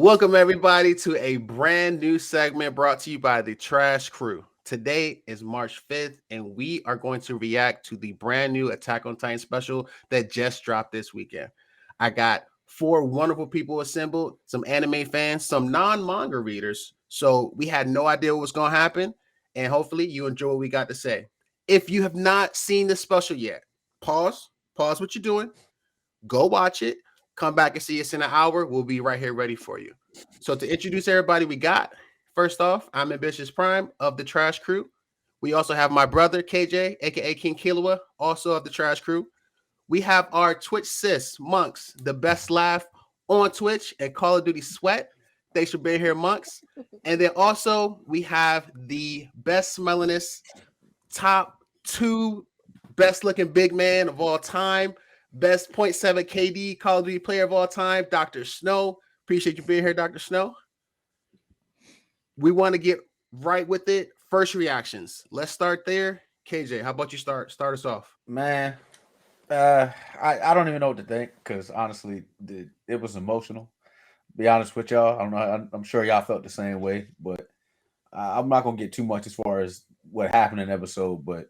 Welcome, everybody, to a brand new segment brought to you by the Trash Crew. Today is March 5th, and we are going to react to the brand new Attack on Titan special that just dropped this weekend. I got four wonderful people assembled, some anime fans, some non-manga readers. So we had no idea what was going to happen, and hopefully you enjoy what we got to say. If you have not seen the special yet, pause what you're doing, go watch it. Come back and see us in an hour. We'll be right here ready for you. So to introduce everybody we got, first off, I'm Ambitious Prime of the Trash Crew. We also have my brother, KJ, aka King Killua, also of the Trash Crew. We have our Twitch sis, Monks, the best laugh on Twitch and Call of Duty Sweat. Thanks for being here, Monks. And then also we have the best smellingest, top two best looking big man of all time, best 0.7 KD Call of Duty player of all time, Dr. Snow. Appreciate you being here, Dr. Snow. We want to get right with it. First reactions. Let's start there. KJ, how about you start us off? Man, I don't even know what to think because honestly, it was emotional. Be honest with y'all, I don't know. I'm sure y'all felt the same way, but I'm not gonna get too much as far as what happened in the episode. But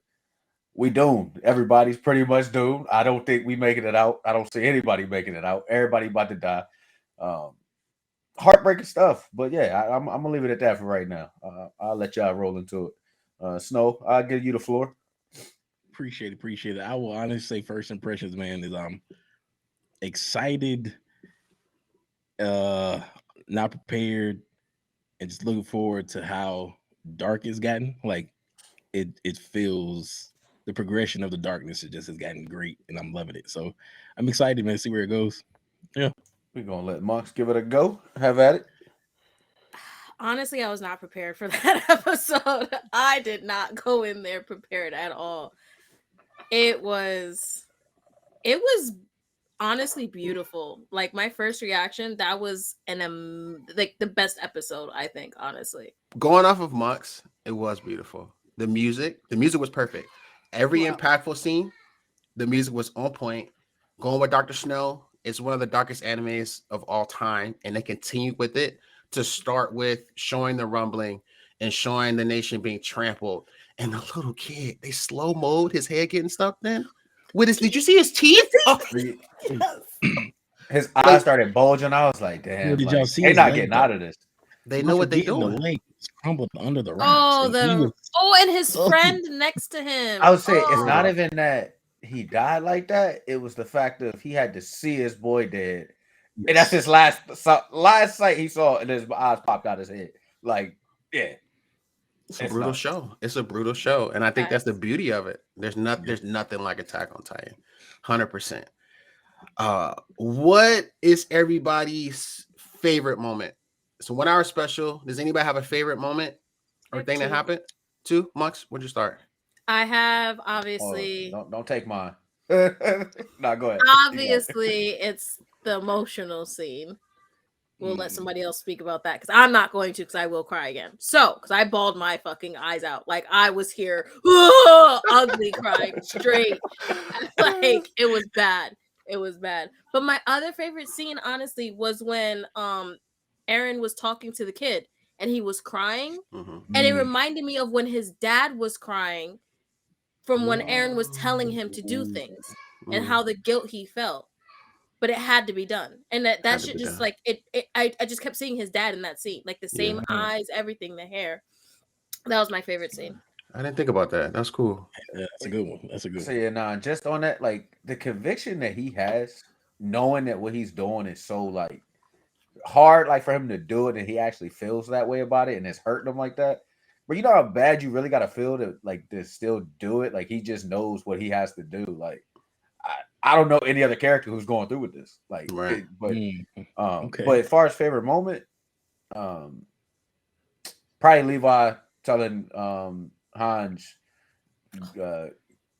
we doomed. Everybody's pretty much doomed. I don't think we making it out. I don't see anybody making it out. Everybody about to die. Um, Heartbreaking stuff. But yeah, I'm gonna leave it at that for right now. I'll let y'all roll into it. Snow, I'll give you the floor. Appreciate it. I will honestly say first impressions, man, is I'm excited, uh, not prepared, and just looking forward to how dark it's gotten. Like it feels the progression of the darkness has gotten great, and I'm loving it. So I'm excited, man, to see where it goes. Yeah. We're gonna let Monks give it a go. Have at it. Honestly, I was not prepared for that episode. I did not go in there prepared at all. It was honestly beautiful. Like my first reaction, that was like the best episode, I think, honestly. Going off of Mux, it was beautiful. The music was perfect. Every impactful scene, the music was on point. Going with Dr. Snow, it's one of the darkest animes of all time, and they continue with it to start with showing the rumbling and showing the nation being trampled. And the little kid, they slow mode his head getting stuck in. With his, did you see his teeth? Oh. His eyes started bulging. I was like, damn, Did y'all see they're his not leg, getting though? out of this. They know what they're The doing. leg was crumbled under the rocks. Oh, and he was- and his friend next to him. I would say it's Oh. not even that he died like that. It was the fact of he had to see his boy dead. And that's his last sight he saw, and his eyes popped out his head. Like, yeah. It's a brutal show. It's a brutal show. And I think that's the beauty of it. There's nothing like Attack on Titan. 100%. What is everybody's favorite moment? So 1 hour special. Does anybody have a favorite moment or thing that happened? Two? Mux, where'd you start? I have obviously Don't take mine. No, go ahead. Obviously, it's the emotional scene. We'll let somebody else speak about that because I'm not going to because I will cry again. So, because I bawled my fucking eyes out. Like I was here, ugly crying straight. Like it was bad. It was bad. But my other favorite scene, honestly, was when Aaron was talking to the kid and he was crying. And it reminded me of when his dad was crying from when Aaron was telling him to do things and how the guilt he felt. But it had to be done, and that shit just like it. I just kept seeing his dad in that scene, like the same eyes, everything, the hair. That was my favorite scene. I didn't think about that. That's cool. Yeah, that's a good one. That's a good So one. yeah, nah, just on that, like the conviction that he has, knowing that what he's doing is so like hard, like for him to do it, and he actually feels that way about it, and it's hurting him like that. But you know how bad you really gotta feel to like to still do it. Like he just knows what he has to do. Like I don't know any other character who's going through with this. Like, right. But as far as favorite moment, probably Levi telling Hans,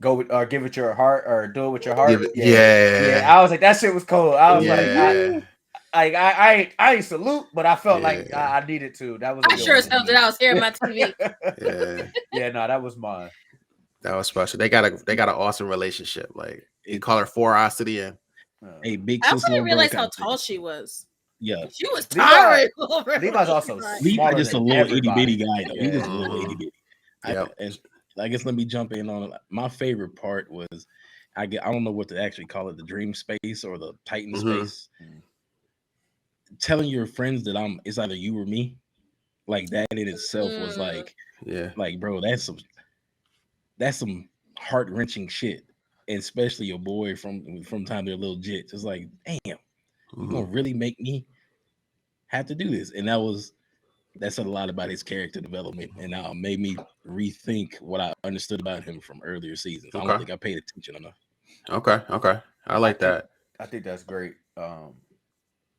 go with or give it your heart or do it with your heart. Yeah. I was like, that shit was cool. I was like, I ain't salute, but I felt like I needed to. That was. I sure as hell did. I was hearing my TV. No, that was mine. That was special. They got an awesome relationship. Like you call her Forosity and hey, big. I didn't realize how tall she was. Yeah, She was Levi- tired. over Levi's also Levi. Levi smaller just a than little itty everybody. bitty guy though. He just a little Mhm. itty bitty. Yep. And I guess let me jump in on it. My favorite part was I don't know what to actually call it, the dream space or the Titan Mhm. space. Mhm. Telling your friends that it's either you or me, like that in itself was Yeah. like bro, that's some heart wrenching shit. And especially your boy from time they're a little jit. Just like, damn, you gonna Mhm. really make me have to do this? And that said a lot about his character development and made me rethink what I understood about him from earlier seasons. I don't Okay. think I paid attention enough. Okay. I like that. I think that's great.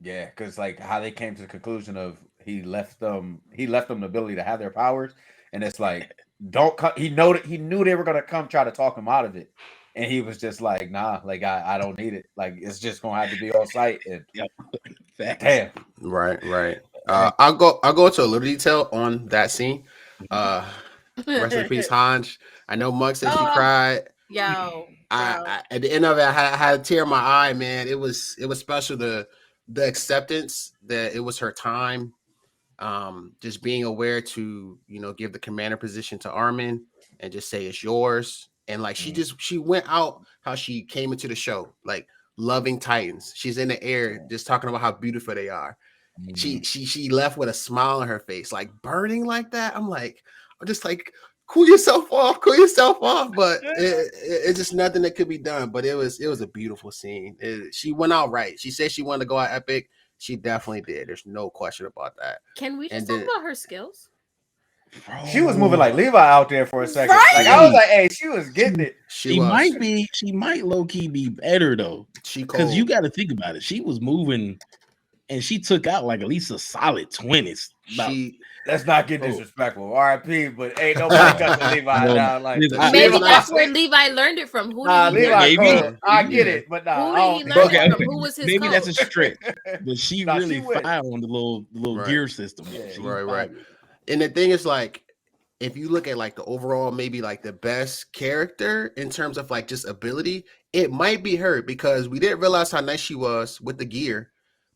Yeah, because like how they came to the conclusion of he left them the ability to have their powers, and it's like don't come. He knew they were gonna come try to talk him out of it, and he was just like, nah, like I don't need it. Like it's just gonna have to be on site. And Yep. Facts. damn, Right. I'll go into a little detail on that scene. Rest in peace, Hanj. I know Monk said she Oh. cried. Yo. I at the end of it, I had a tear in my eye, man. It was special. The acceptance that it was her time. Just being aware to give the commander position to Armin and just say it's yours. And like she went out how she came into the show, like loving Titans. She's in the air, just talking about how beautiful they are. She left with a smile on her face, like burning like that. I'm just like, cool yourself off. But it's just nothing that could be done. But it was a beautiful scene. She went out right. She said she wanted to go out epic. She definitely did. There's no question about that. Can we just And talk then- about her skills? she was moving like Levi out there for a second. Right? Like I was like, hey, she was getting it. She might low key be better though. She Because you cold. got to think about it. She was moving and she took out like at least a solid 20s. Let's not get disrespectful. R.I.P. But ain't nobody touching Levi Well, now. Like Maybe that's where Levi learned it from. Who did he learn Levi it maybe. cold. I get it, but Who nah. did he learn Okay. it from? Who was his Maybe coach? that's a stretch. But she Nah, really she went. fired on the little Right. gear system. Yeah, She right. fired with it. And the thing is, like, if you look at like the overall, maybe like the best character in terms of like just ability, it might be her because we didn't realize how nice she was with the gear.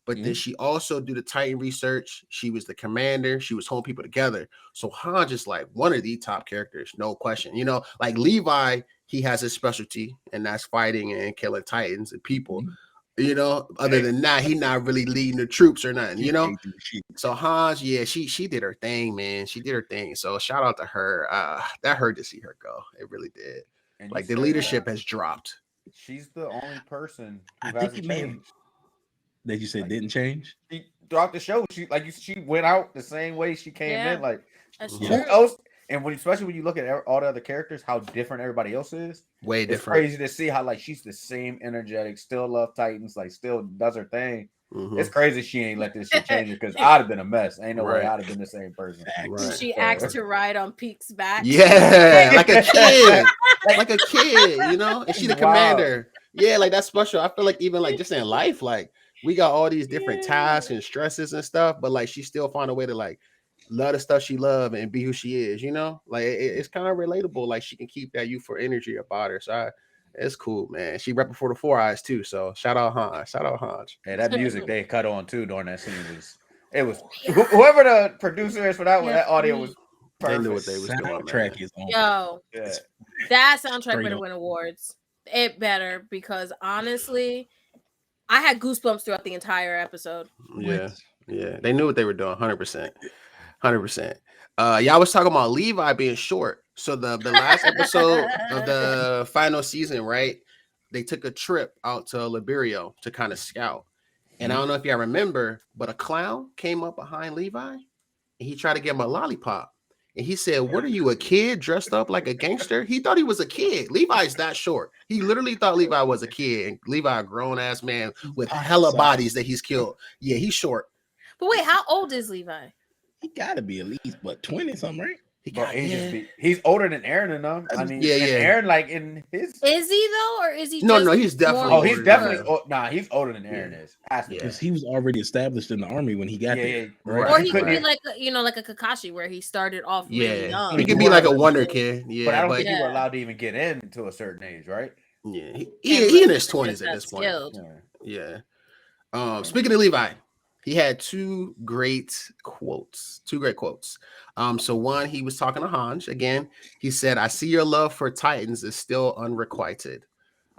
But then she also do the Titan research. She was the commander. She was holding people together. So Han just like one of the top characters, no question. Like Levi, he has his specialty, and that's fighting and killing Titans and people. Other than that, he not really leading the troops or nothing. So Hans, yeah, she did her thing, man. She did her thing. So shout out to her. That hurt to see her go. It really did. And like the leadership has dropped. She's the only person who I think hasn't it may have changed. that you said didn't change. Throughout the show, she went out the same way she came in. Like That's who true. else? And especially when you look at all the other characters, how different everybody else is. Way It's different. crazy to see how like she's the same energetic, still love Titans, like still does her thing. Mhm. It's crazy she ain't let this shit change her because I'd have been a mess. Ain't no way Right. I'd have been the same person. Right. She asked to ride on Peak's back. Yeah, like a kid. like a kid, and she the commander. Yeah, like that's special. I feel like even like just in life, like we got all these different tasks and stresses and stuff, but like she still find a way to like love the stuff she love and be who she is, like it's kind of relatable. Like she can keep that youthful energy about her. So it's cool, man. She repping for the Four Eyes too. So shout out Hans. Yeah, that music they cut on too during that scene was whoever the producer is for that one, that audio was perfect. They knew what they was doing. Soundtrack is on. Yo, Yeah. that soundtrack Straight better up. win awards. It better because honestly, I had goosebumps throughout the entire episode. Yeah. They knew what they were doing. 100%. Y'all was talking about Levi being short. So the last episode of the final season, right? They took a trip out to Liberio to kind of scout. And I don't know if y'all remember, but a clown came up behind Levi and he tried to give him a lollipop. And he said, "What are you, a kid dressed up like a gangster?" He thought he was a kid. Levi's that short. He literally thought Levi was a kid. And Levi, a grown-ass man with hella bodies that he's killed. Yeah, he's short. But wait, how old is Levi? He gotta be at least 20 something, right? He's older than Aaron and them. I mean, and Aaron, like in his, is he though, or is he? No, just he's definitely. Oh, he's definitely. He's older than Aaron is. Because he was already established in the army when he got there. Right. Or he could be like like a Kakashi, where he started off really young. He could be like a wonder kid. Yeah, but I don't think you were allowed to even get in to a certain age, right? Yeah, he in his 20s at this point. Skilled. Yeah. Speaking of Levi, he had two great quotes. So one, he was talking to Hanj again. He said, "I see your love for Titans is still unrequited."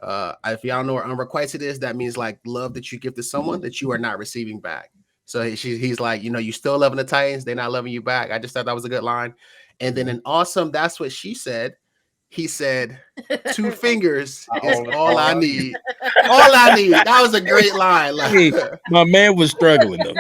If y'all know what unrequited is, that means like love that you give to someone that you are not receiving back. So he's like, you still loving the Titans, they're not loving you back. I just thought that was a good line. And then in Awesome, that's what she said. He said, 2 fingers is all I need. All I need. That was a great line. Like, Hey, my man was struggling though.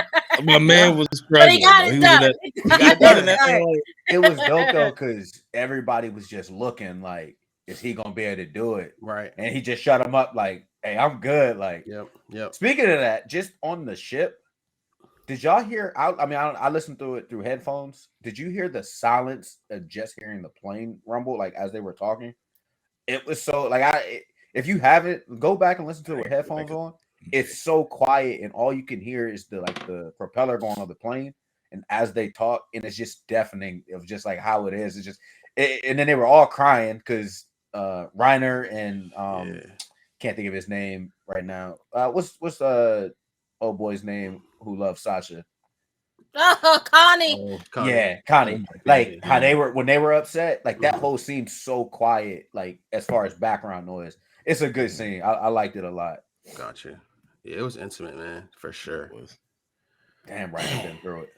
My man was But struggling. he got though. it He was in done. that. He got He was done. in that thing like, It was dope though, because everybody was just looking like, is he gonna be able to do it? right. And he just shut him up like, hey, I'm good. Like, Yep. speaking of that, just on the ship, did y'all hear? I listened to it through headphones. Did you hear the silence of just hearing the plane rumble, like as they were talking? It was so like if you haven't, go back and listen to it with headphones on. It's so quiet, and all you can hear is the propeller going on the plane, and as they talk, and it's just deafening of just like how it is. It's just, and then they were all crying because Reiner and can't think of his name right now. What's old boy's name who loves Sasha? Oh, Connie. Yeah, Connie. Oh like how they were when they were upset, like that whole scene so quiet, like as far as background noise. It's a good scene. I liked it a lot. Gotcha. Yeah, it was intimate, man, for sure. Damn right, I've been through it.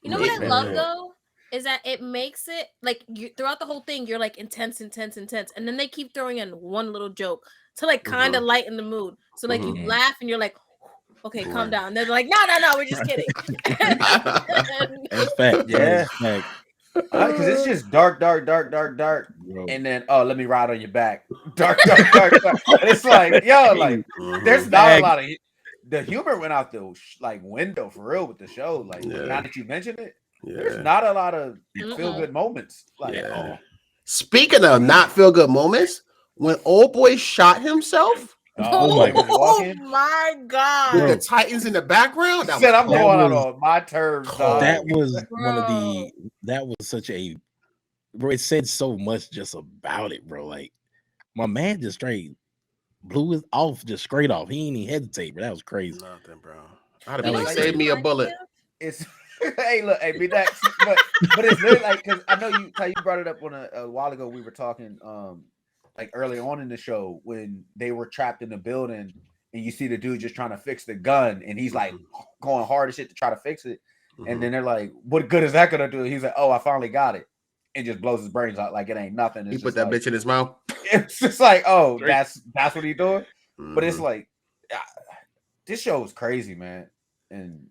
You know what I love though is that it makes it like throughout the whole thing you're like intense, and then they keep throwing in one little joke to like kind of lighten the mood. So like you laugh and you're like, okay, calm down. And they're like, no, we're just kidding. That's fact. Yeah. Fact. Because it's just dark, Bro. and then let me ride on your back, dark. And it's like, yo, like there's not a lot of the humor went out the window for real with the show. Like now that you mention it, there's not a lot of feel good moments. Like, Speaking of not feel good moments, when old boy shot himself. Oh my god! With the Titans in the background, I'm going out on my terms. That was one of the. That was such a. Bro, it said so much just about it, bro. Like my man just straight blew it off, just straight off. He ain't even hesitate, bro. That was crazy. Nothing, bro. I'd have been like, save me a bullet. It's hey, look, hey, but it's really like because I know you brought it up on a while ago. We were talking like early on in the show when they were trapped in the building and you see the dude just trying to fix the gun and he's like going hard as shit to try to fix it. And then they're like, what good is that gonna do? He's like, oh, I finally got it. And just blows his brains out like it ain't nothing. He put that bitch in his mouth. It's just like, oh, that's what he's doing. But it's like, this show is crazy, man. And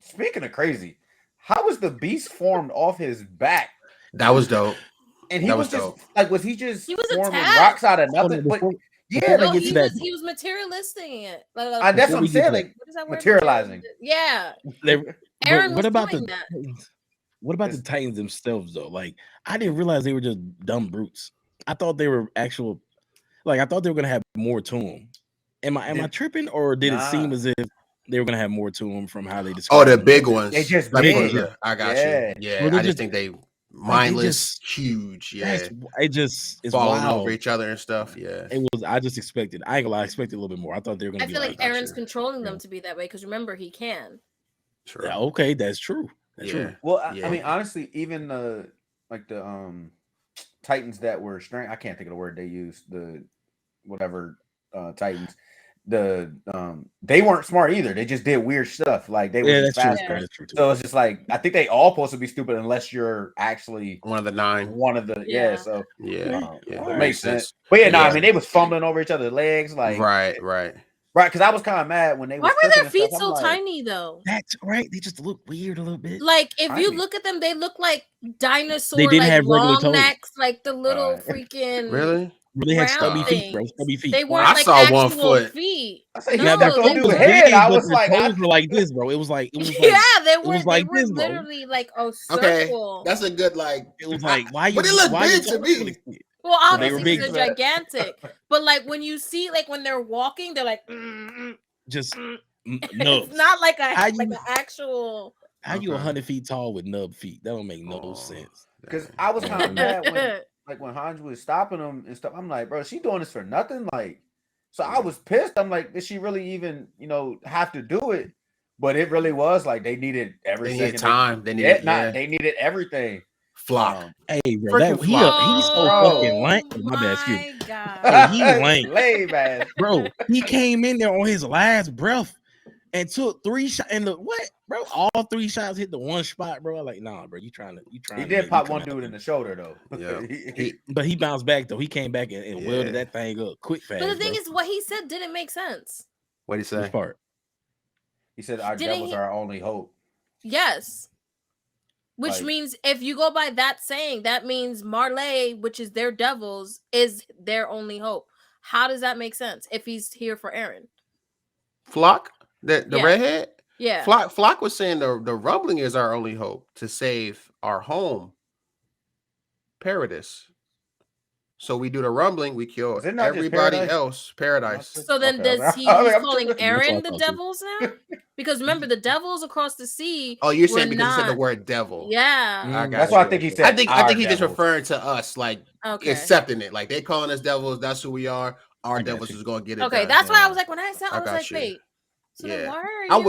speaking of crazy, how was the beast formed off his back? That was dope. And he was just dope. Like, was he forming attacked. rocks out of nothing? But he was materialistic it. That's what I'm saying. Like materializing. Yeah. What about the Titans themselves though? Like, I didn't realize they were just dumb brutes. I thought they were actual. Like, I thought they were gonna have more to them. Am I tripping, or did it seem as if they were gonna have more to them from how they described? Oh, the big ones. They just big. I got you. Yeah, well, I just think they mindless, huge. Yeah, it's falling wild. over each other and stuff. Yeah, it was. I just expected. I ain't gonna lie. I expected a little bit more. I thought they were gonna. I feel like Aaron's controlling them to be that way because remember he can. True. Yeah, okay, that's true. That's true. Well, I mean, honestly, even the Titans that were I can't think of the word they used. The whatever Titans. They weren't smart either. They just did weird stuff. Like they were just faster. That's true too. So it's just like I think they all supposed to be stupid unless you're actually one of the 9. One of the So it makes sense. But I mean they was fumbling over each other's legs. Like right. Because I was kind of mad when they. Why were their feet so tiny though? That's right. They just look weird a little bit. Like if you look at them, they look like dinosaur. They didn't like have long toes. necks, like the little freaking. Really? They had stubby feet, bro. Stubby feet. They weren't I saw one foot. Feet. I said, no, don't do head. I was like, toes were like this, bro. It was like they were like this, literally like a circle. Okay, that's a good like. It was like why you? But it looked big to me. Well, obviously they're gigantic, but like when you see like when they're walking, they're like just no. It's not like an actual. How you 100 feet tall with nub feet? That don't make no sense. Because I was kind of mad when Hanj was stopping them and stuff. I'm like, bro, she doing this for nothing? Like, so I was pissed. I'm like, did she really even, have to do it? But it really was like they needed every They second. needed time. They needed they needed everything. Flock. Hey, bro, Freaking he's so Bro. fucking lame. Oh, my bad, excuse me. My God. Hey, he lame. Lame ass. Bro, he came in there on his last breath and took 3 shots. And what, bro? All 3 shots hit the one spot, bro. Like, nah, bro, you trying He to did pop one dude in the shoulder though. Yeah. But he bounced back though. He came back and welded that thing up quick fast. But the thing bro. is, what he said didn't make sense. What did he say? Which part? He said our Didn't devils he- are our only hope. Yes. Which Like- means if you go by that saying, that means Marley, which is their devils, is their only hope. How does that make sense if he's here for Aaron? Flock, the Yeah. redhead. Yeah. Flock was saying the rumbling is our only hope to save our home, Paradise. So we do the rumbling, we kill Is it not just everybody Paradise? else. Paradise. So then Okay. does he's I'm calling tripping. Aaron That's the what I thought, devils now? Because remember, the devils across the sea. Oh, you're saying were because he said the not- word devil. Yeah. I got That's you. why I think he said. I think our he's just devils. referring to us, like Okay. accepting it. Like they calling us devils. That's who we are. Our I got devils you. is gonna get it. Okay, done. that's why I was like, when I said, I I was got like, you. wait. So then Yeah. why are I you?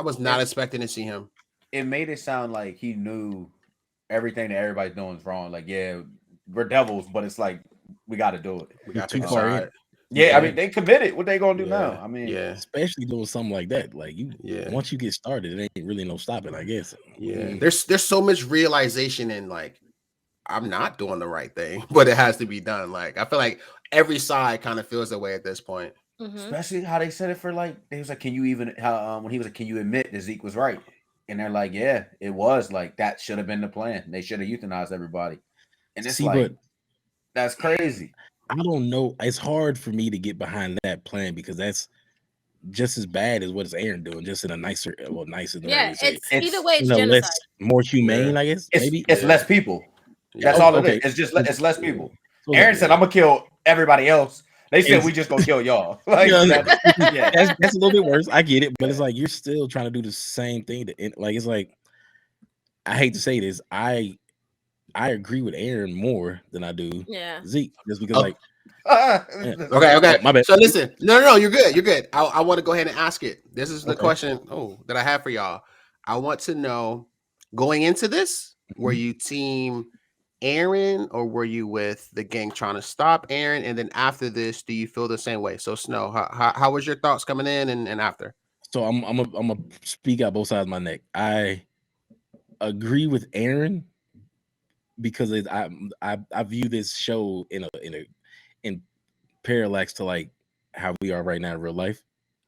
was not expecting to see him. It made it sound like he knew everything that everybody's doing is wrong. Like, yeah, we're devils, but it's like we got to do it. We got Too to far in. decide. Yeah, I mean they committed. What they gonna do Yeah. now? I mean, Yeah, Especially doing something like that. Like yeah, once you get started, it ain't really no stopping, I guess. yeah. There's so much realization in like I'm not doing the right thing, but it has to be done. Like I feel like every side kind of feels that way at this point. Mhm. especially how they said it for like they was like, can you even how when he was like, can you admit that Zeke was right? And they're like, yeah, it was like that should have been the plan. They should have euthanized everybody. And it's See, like but that's crazy. I don't know. It's hard for me to get behind that plan because that's just as bad as what is Aaron doing, just in a nicer, well, nicer than Yeah, it's either way, it's less, genocide. more humane, Yeah. I guess. It's Maybe it's Yeah. less people. Yeah. That's all it Okay. is. It's just it's less people. So, Aaron said, I'm gonna kill everybody else. They said It's- we just gonna kill y'all. Like Yeah, yeah. that's a little bit worse. I get it, but it's like you're still trying to do the same thing. Like it's like I hate to say this, I agree with Aaron more than I do Yeah. Zeke, just because Oh. like Okay. my bad. So listen, no, you're good. You're good. I want to go ahead and ask it. This is the Okay. question that I have for y'all. I want to know going into this, were you team Aaron or were you with the gang trying to stop Aaron? And then after this, do you feel the same way? So Snow, how was your thoughts coming in and after? So I'm gonna speak out both sides of my neck. I agree with Aaron because I view this show in parallax to like how we are right now in real life.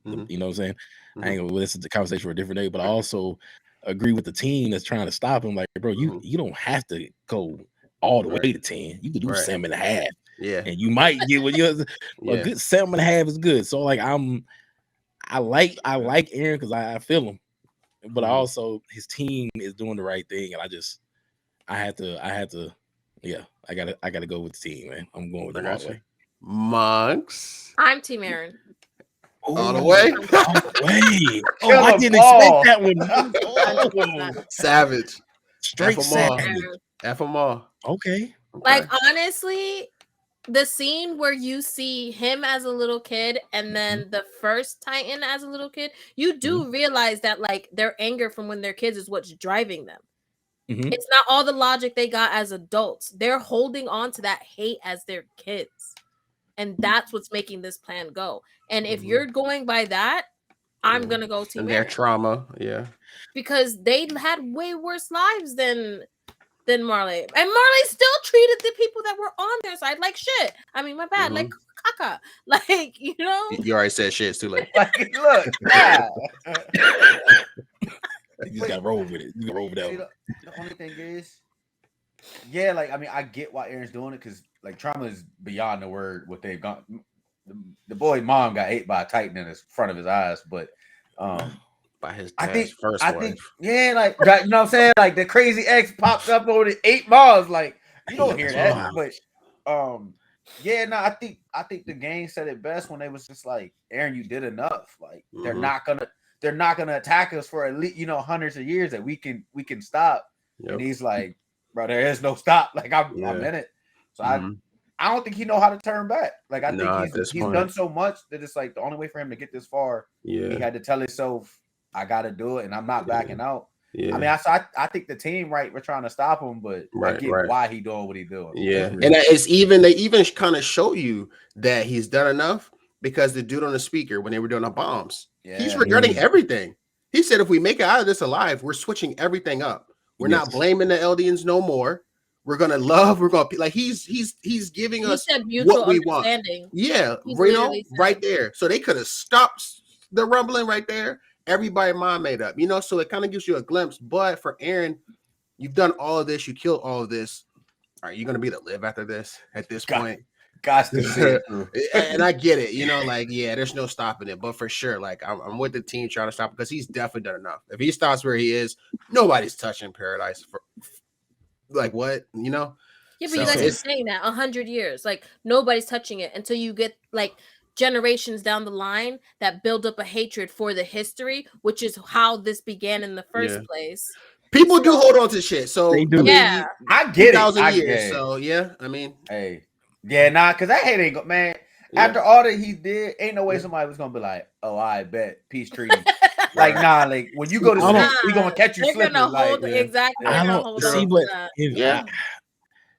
Mhm. You know what I'm saying? Mhm. I ain't gonna. Well, this is the conversation for a different day, but I also agree with the team that's trying to stop him. Like, bro, you don't have to go all the way to 10. You can do Right. 7.5, Yeah. and you might get what you a Yeah. good 7.5 is good. So like I like Aaron because I feel him, but Mhm. also his team is doing the right thing, and I had to, yeah, I gotta go with the team, man. I'm going with I them all got the you. way. Monks. I'm Team Aaron. All the Oh, way? all the way. Oh, Kill I 'em didn't all. expect that one. Oh, Savage. straight F 'em all. savage. Aaron. F them all. Okay. Like Okay. honestly, the scene where you see him as a little kid and then the first Titan as a little kid, you do realize that like their anger from when they're kids is what's driving them. Mhm. It's not all the logic they got as adults. They're holding on to that hate as their kids. And that's what's making this plan go. And if Mhm. you're going by that, I'm Mhm. gonna go Team And their Aaron. trauma. Yeah. Because they had way worse lives than Marley. And Marley still treated the people that were on their side like shit. I mean, my bad, like caca. Like, you know? You already said shit. It's too late. Like, look, nah. You just gotta roll with it. You gotta roll with that See, one. the only thing is, yeah, like I mean, I get why Aaron's doing it because like trauma is beyond the word what they've gone. The boy mom got ate by a titan in front of his eyes, but By his I dad's think first I wife. think yeah, like that, you know what I'm saying? Like the crazy ex pops up on the 8 balls, like you don't hear that, but yeah, no, I think the game said it best when they was just like, Aaron, you did enough. Like they're not gonna attack us for at least hundreds of years that we can stop. Yep. And he's like, bro, there is no stop. Like I'm in it. So I don't think he know how to turn back. Like I think he's done so much that it's like the only way for him to get this far, he had to tell himself I got to do it, and I'm not backing out. Yeah. I mean, I think the team, right, we're trying to stop him, but I get why he doing what he doing. Yeah, and it's even they even kind of show you that he's done enough because the dude on the speaker when they were doing the bombs, he's regretting everything. He said, if we make it out of this alive, we're switching everything up. We're not blaming the Eldians no more. We're gonna love. We're gonna like he's giving us what we want. Yeah, Reno, right there. So they could have stopped the rumbling right there. Everybody mind made up, you know. So it kind of gives you a glimpse. But for Aaron, you've done all of this. You killed all of this. Are you gonna be to live after this? At this point, got to see it through. And I get it. You know, like there's no stopping it. But for sure, like I'm with the team trying to stop because he's definitely done enough. If he stops where he is, nobody's touching Paradise for. Like what, you know? Yeah, but you guys are saying that 100 years, like nobody's touching it until you get like generations down the line that build up a hatred for the history, which is how this began in the first place. People do hold on to shit, so they do. Yeah, I get it. 1,000 years, so yeah. I mean, because that hate ain't go, man. After all that he did, ain't no way somebody was gonna be like, "Oh, I bet peace treaty." Like, nah, like when you go to sleep, we gonna catch you slipping. Like, exactly. I don't see, but I mean,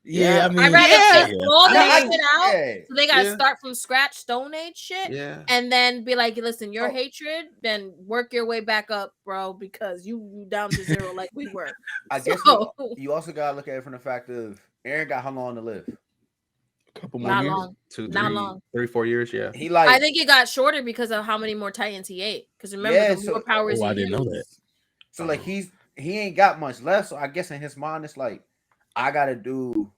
I'd rather take all that shit out. So they gotta start from scratch, Stone Age shit, and then be like, listen, your hatred, then work your way back up, bro, because you down to zero like we were. I guess you also gotta look at it from the fact of Aaron got how long to live? A couple more years, long. 2, 3, not long. 3, 4 years. Yeah, I think it got shorter because of how many more Titans he ate. Because remember, the more powers. I didn't know that. So like he ain't got much left. So I guess in his mind, it's like I gotta do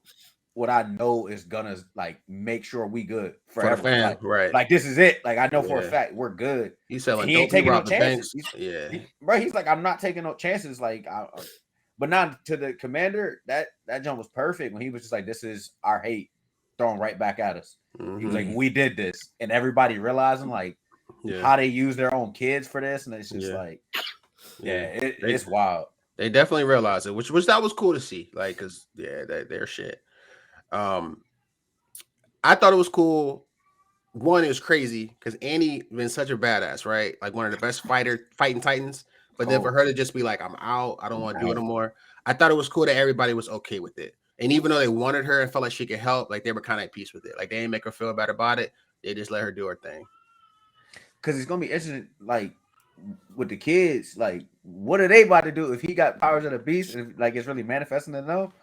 what I know is gonna like make sure we good forever. For the fan, like, right? Like this is it. Like I know for a fact we're good. He's selling. He ain't taking no chances. Right. He's like, I'm not taking no chances. Like, but not to the commander. That jump was perfect when he was just like, this is our hate thrown right back at us. He was like, we did this, and everybody realizing like how they use their own kids for this, and it's just like, it's wild. They definitely realized it, which that was cool to see. Like, cause their shit. I thought it was cool. One, it was crazy because Annie been such a badass, right? Like one of the best fighting Titans. But then for her to just be like, I'm out, I don't want to do it anymore. I thought it was cool that everybody was okay with it. And even though they wanted her and felt like she could help, like they were kind of at peace with it. Like they didn't make her feel bad about it. They just let her do her thing. Because it's gonna be interesting, like with the kids, like what are they about to do if he got powers of the beast and like it's really manifesting to them?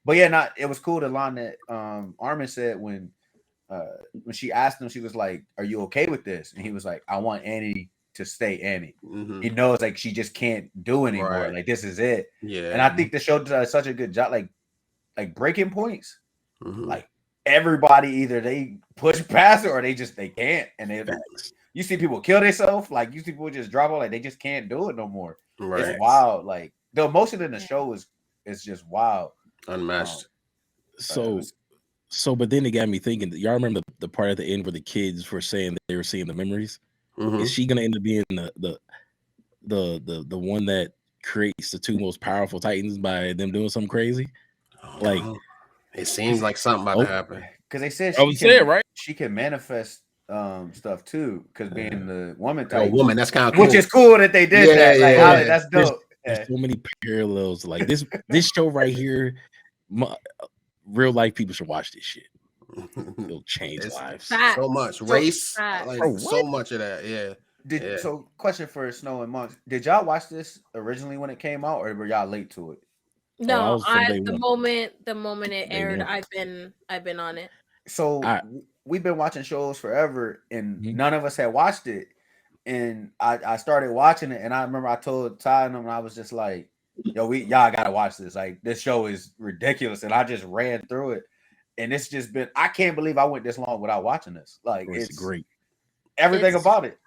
But it was cool the line that Armin said when she asked him, she was like, "Are you okay with this?" And he was like, "I want Annie to stay Annie." He knows like she just can't do anymore. Right. Like this is it. Yeah. And I think the show does such a good job, like breaking points. Like everybody either they push past it or they can't, and you see people kill themselves, like you see people just drop out, like they just can't do it no more. Right. It's wild. Like the emotion in the show is just wild, unmatched. But then it got me thinking. Y'all remember the part at the end where the kids were saying that they were seeing the memories? Is she gonna end up being the one that creates the two most powerful Titans by them doing something crazy? Like it seems like something about to happen because they said she can manifest stuff too, because being the woman type, that's kind of cool. Which is cool that they did that. Like, that's dope. There's so many parallels. Like this show right here, real life people should watch this shit. It'll change lives. So much race, so much of that. Yeah. So, question for Snow and Monks: did y'all watch this originally when it came out, or were y'all late to it? No, the moment it aired, I've been on it. So we've been watching shows forever, and none of us had watched it. And I started watching it, and I remember I told Ty and them, and I was just like, "Yo, y'all gotta watch this. Like, this show is ridiculous." And I just ran through it, and it's just been. I can't believe I went this long without watching this. Like, it's great. Everything about it.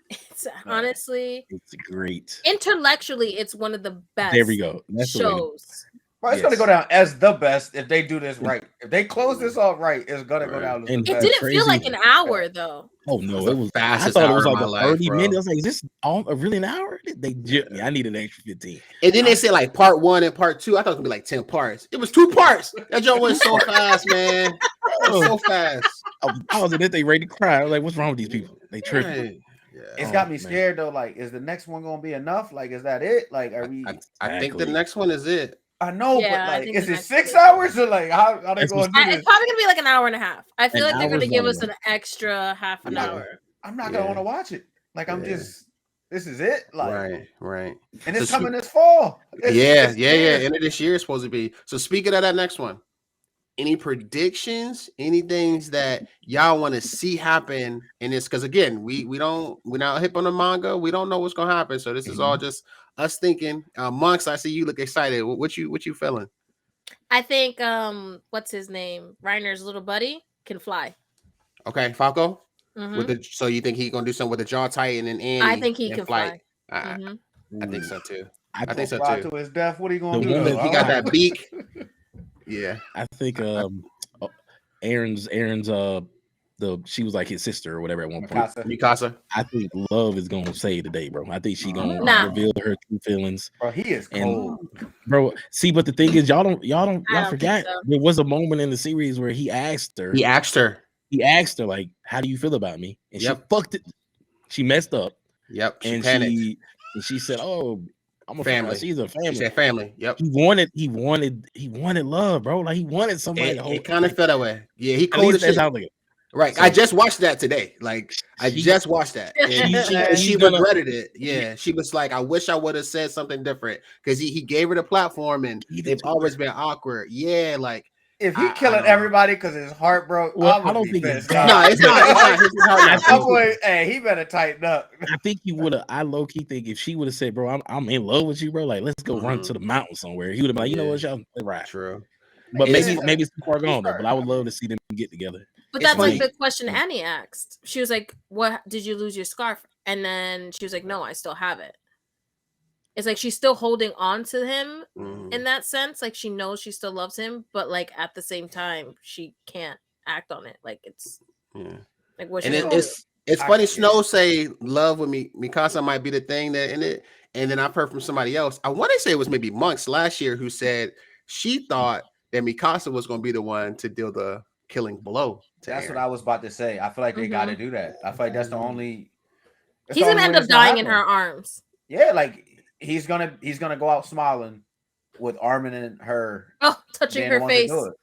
It's honestly, it's great. Intellectually, it's one of the best. There we go. That's shows. Bro, it's gonna go down as the best if they do this right. If they close this off right, it's gonna go down. It didn't feel like an hour though. Oh no, it was fast. I thought it was like 30 minutes. I was like, is this really an hour? They jipped me. I need an extra 15. And then they said like part 1 and part 2. I thought it was gonna be like 10 parts. It was 2 parts. That joke went so fast, man. It was so fast. I was in it. They ready to cry. I was like, what's wrong with these people? They tripping. It's Oh, got me man. scared though. Like, is the next one gonna be enough? Like, is that it? Like, are we? I think the Exactly. next one is it. I know, Yeah, but I like, think is the it next 6 one is- hours or like how they That's going to what's- do It's this? probably gonna be like an hour and a half. I feel An like they're gonna hour's give long us an extra half an I'm not- hour. I'm not Yeah. gonna want to watch it. Like, I'm Yeah. just. This is it. Like, Right. and it's So coming this fall. Yeah. It's End of this year is supposed to be. So speaking of that next one, any predictions, any things that y'all want to see happen in this? Because again, we're not hip on the manga. We don't know what's gonna happen. So this is all just us thinking. Monks, I see you look excited. What you feeling? I think what's his name? Reiner's little buddy can fly. Okay, Falco. Mhm. So you think he's gonna do something with the jaw titan and Annie? I think he in can flight? fly. I, Mhm. I think so too. I I think so Fly too. to his death. What are you gonna The do? one Though? that He got that beak. Yeah. I think Aaron's she was like his sister or whatever at one point. Mikasa. Mikasa. I think Love is gonna save the day, bro. I think she gonna Nah. reveal her true feelings. Bro, he is And- cold. Bro, see, but the thing is, y'all I don't forgot think so. there was a moment in the series where he asked her, like, how do you feel about me? And she fucked it. She messed up. Yep. She And panicked. she said, "Oh, I'm a Family. family. She's a family." She said family. Yep. He wanted love, bro. Like he wanted somebody to hold. It kind of felt that way. Yeah, he At cold least as that's shit. how they. Right. So- I just watched that today. Like I She- just watched that. And She's she gonna- regretted it. Yeah. She was like, I wish I would have said something different. Because he gave her the platform and He did they've to always her. been awkward. Yeah, like If he I killing don't know. everybody because his heart broke, Well, I'm I don't gonna be think it's pissed. that. no, it's not. His heart not My broken. boy, hey, he better tighten up. I think he would have. I low key think if she would have said, "Bro, I'm in love with you, bro. Like, let's go run Mhm. to the mountain somewhere," he would have been like, "You know Yeah. what, y'all, right." True. But It's- maybe it's too far gone though. But I would love to see them get together. But It's that's like funny. the question Annie asked. She was like, "What did you lose your scarf?" And then she was like, "No, I still have it." It's like she's still holding on to him Mhm. in that sense. Like she knows she still loves him, but like at the same time, she can't act on it. Like it's Yeah. like what And she gonna do? it's I funny. get Snow it. say love with me. Mikasa might be the thing that in it. And then I've heard from somebody else. I want to say it was maybe Monks last year who said she thought that Mikasa was going to be the one to deal the killing blow. That's what I was about to say. I feel like they got to do that. I feel like that's the only. that's He's the gonna only end way up it's gonna dying in happen. her arms. Yeah, like he's gonna go out smiling with Armin and her Oh, touching being the her ones that face. do it.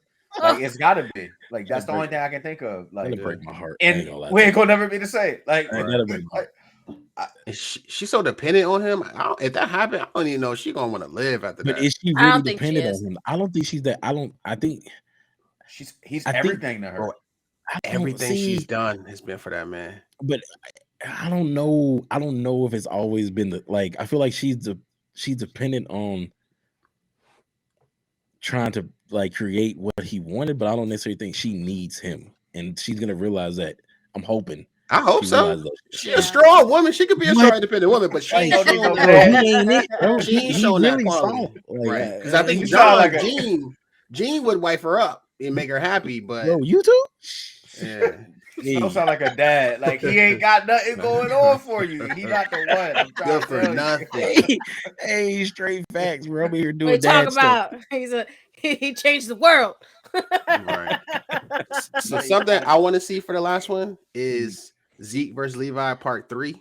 Oh, Like it's gotta be. Like that's the only thing I can think of. Like That'll break my heart. I ain't and gonna lie we to ain't gonna never be the same. Like you. That'll break my heart. And she's so dependent on him. If that happened, I don't even know if she's going to want to live after But that. is she I really don't think she dependent is. on him? I don't think she's that. I think he's I think- everything to her. Bro, I don't Everything she's see- done has been for that man. But I don't know. I don't know if it's always been the like. I feel like she's dependent on trying to like create what he wanted, but I don't necessarily think she needs him, and she's gonna realize that. I'm hoping. I hope she so. realizes that. She's Yeah. a strong woman. She could be a What? strong, independent woman, but she I ain't don't need shown no that. man. He ain't it, bro. She ain't He showing that really quality. soft. Like, Right. Because I think he John, sound like a- Gene would wife her up and make her happy, but bro, you too. yeah. Snow sound like a dad. Like he ain't got nothing going on for you. He not the one. I'm trying Good to for tell you. nothing. Hey, straight facts, bro. I'm here What doing you talking dad stuff. about? He changed the world. Right. So something I want to see for the last one is Zeke versus Levi part 3.